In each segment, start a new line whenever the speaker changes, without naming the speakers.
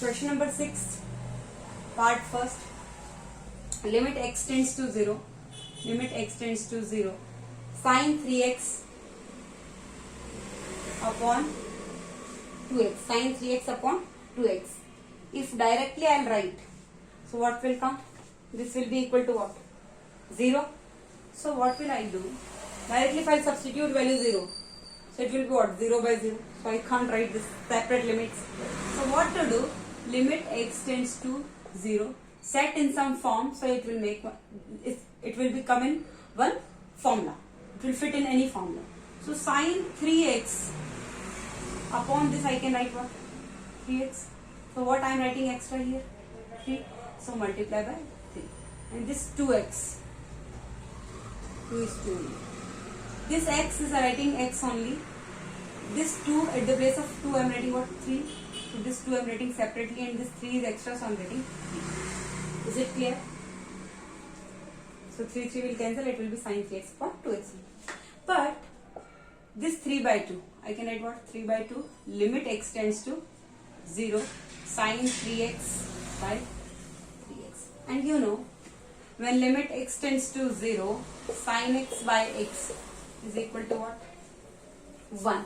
Question number 6, part first. Limit x tends to 0. Limit x tends to 0. Sin 3x upon 2x. Sin 3x upon 2x. If directly I will write, so what will come? This will be equal to what? 0. So what will I do? Directly if I substitute value 0, so it will be what? 0 by 0. So I can't write this separate limits. So what to do? Limit x tends to 0. Set in some form, so it will make it will become in one formula. It will fit in any formula. So sin 3x upon this I can write what? 3x. So what I am writing extra here? 3. So multiply by 3. And this 2x. 2 is 2. This x is writing x only. This 2 at the place of 2 I am writing what? 3. So this 2 I am writing separately and this 3 is extra, so I am writing 3. Is it clear? So 3 will cancel, it will be sin 3x upon 2x. But this 3 by 2, I can write what? 3 by 2, limit x tends to 0, sin 3x by 3x. And you know, when limit x tends to 0, sin x by x is equal to what? 1.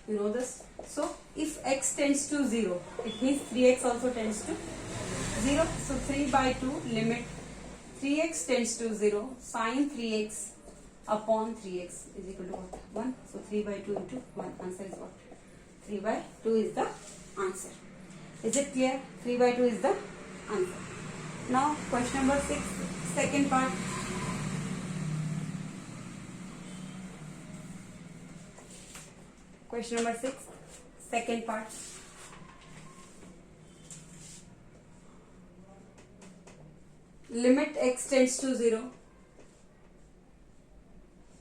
You know this? So if x tends to 0, it means 3x also tends to 0. So 3 by 2, limit 3x tends to 0, sin 3x upon 3x is equal to what? 1. So 3 by 2 into 1. Answer is what? 3 by 2 is the answer. Is it clear? 3 by 2 is the answer. Now question number 6, second part. Question number 6, second part. Limit x tends to 0,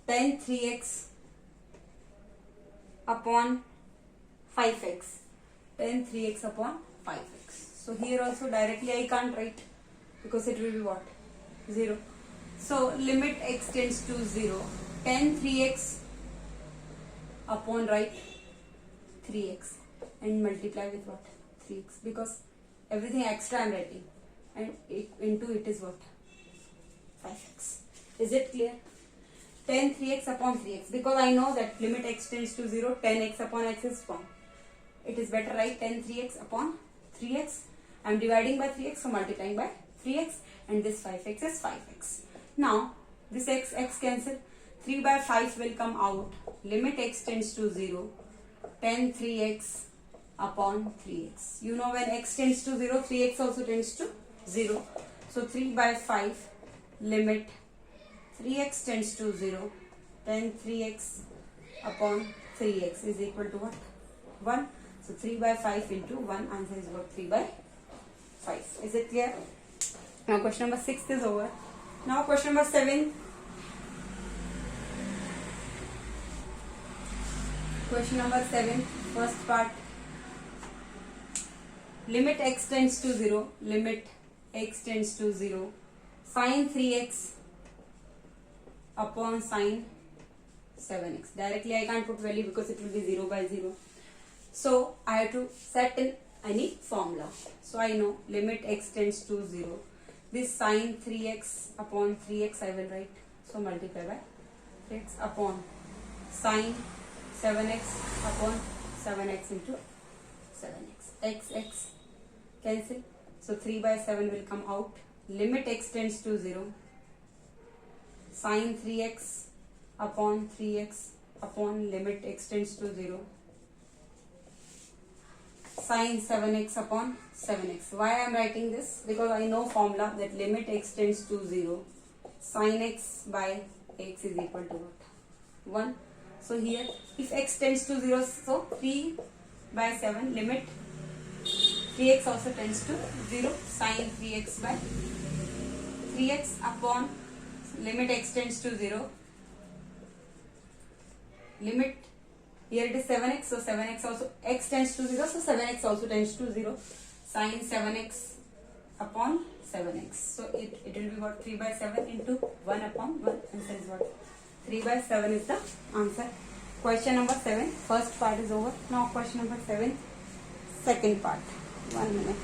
tan 3x upon 5x. Tan 3x upon 5x. So here also directly I can't write because it will be what? 0. So limit x tends to 0, tan 3x upon right 3x and multiply with what? 3x, because everything extra I am writing and into it is what? 5x. Is it clear? Tan 3x upon 3x, because I know that limit x tends to 0, tan x upon x is 1. It is better write tan 3x upon 3x. I am dividing by 3x, so multiplying by 3x, and this 5x is 5x. Now this x cancel, 3 by 5 will come out. Limit x tends to 0, tan 3x upon 3x. You know, when x tends to 0, 3x also tends to 0. So 3 by 5, limit 3x tends to 0, tan 3x upon 3x is equal to what? 1. So 3 by 5 into 1, answer is what? 3 by 5. Is it clear? Now question number 6 is over. Now question number 7. Question number 7, first part. Limit x tends to 0, limit x tends to 0, sin 3x upon sin 7x. Directly I can't put value because it will be 0 by 0. So I have to set in any formula. So I know limit x tends to 0. This sin 3x upon 3x I will write. So multiply by 3x upon sin 7x upon 7x into 7x. X cancel. So 3 by 7 will come out. Limit x tends to 0. Sin 3x upon 3x upon limit x tends to 0. Sin 7x upon 7x. Why I am writing this? Because I know formula that limit x tends to 0. Sin x by x is equal to what? 1. So here, if x tends to 0, so 3 by 7, limit 3x also tends to 0, sin 3x by 3x upon limit x tends to 0. Limit, here it is 7x, so 7x also, x tends to 0, so 7x also tends to 0, sin 7x upon 7x. So it will be what? 3 by 7 into 1 upon 1, answer is what? 3 by 7 is the answer. Question number 7, first part is over. Now question number 7, second part. 1 minute.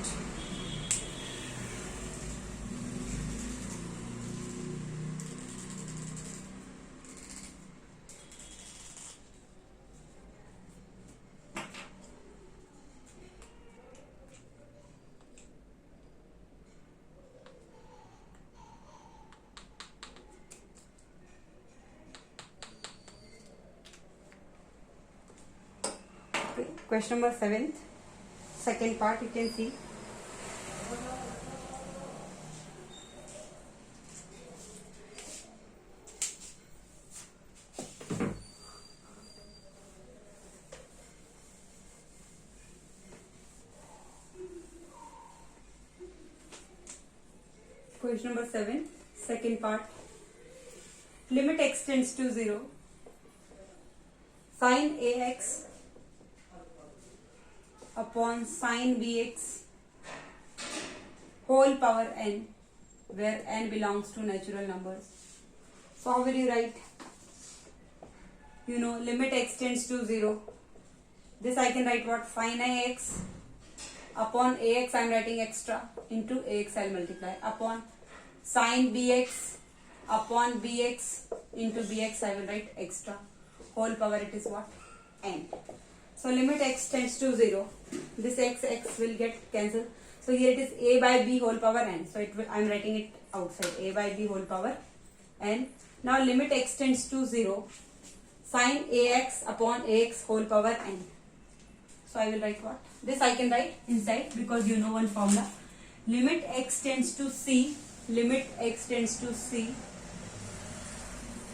Okay, question number 7th, second part, you can see. Question number 7, second part. Limit x tends to 0. Sin ax upon sin bx whole power n, where n belongs to natural numbers. So how will you write? You know, limit x tends to 0. This I can write what? Sin ax upon ax, I am writing extra, into ax I will multiply, upon sin bx upon bx into bx I will write extra, whole power, it is what? N. So limit x tends to 0. This x will get cancelled. So here it is a by b whole power n. So it will, I am writing it outside, a by b whole power n. Now limit x tends to 0. Sin ax upon ax whole power n. So I will write what? This I can write inside because you know one formula. Limit x tends to c. Limit x tends to c.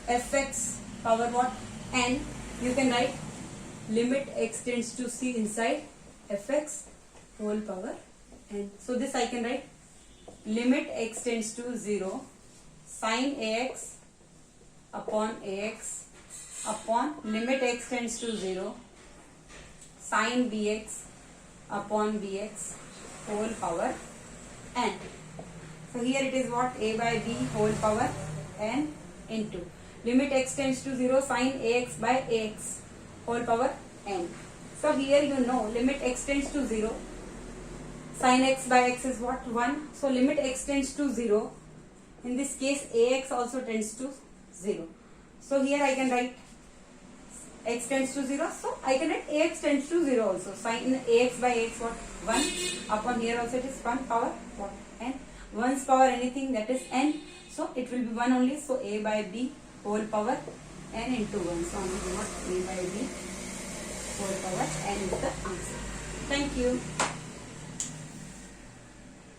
Fx power what? N. You can write limit x tends to c inside fx whole power n. So this I can write limit x tends to 0. Sin ax upon ax upon limit x tends to 0. Sin bx upon bx whole power n. So here it is what? A by b whole power n into limit x tends to 0, sin ax by ax whole power n. So here you know limit x tends to 0, sin x by x is what? 1. So limit x tends to 0. In this case ax also tends to 0. So here I can write x tends to 0. So I can write ax tends to 0 also. Sin ax by x what? 1. Upon here also it is 1 power what? N. 1's power anything, that is n. So it will be 1 only. So a by b whole power n into 1. So only what? A by b whole power n is the answer. Thank you.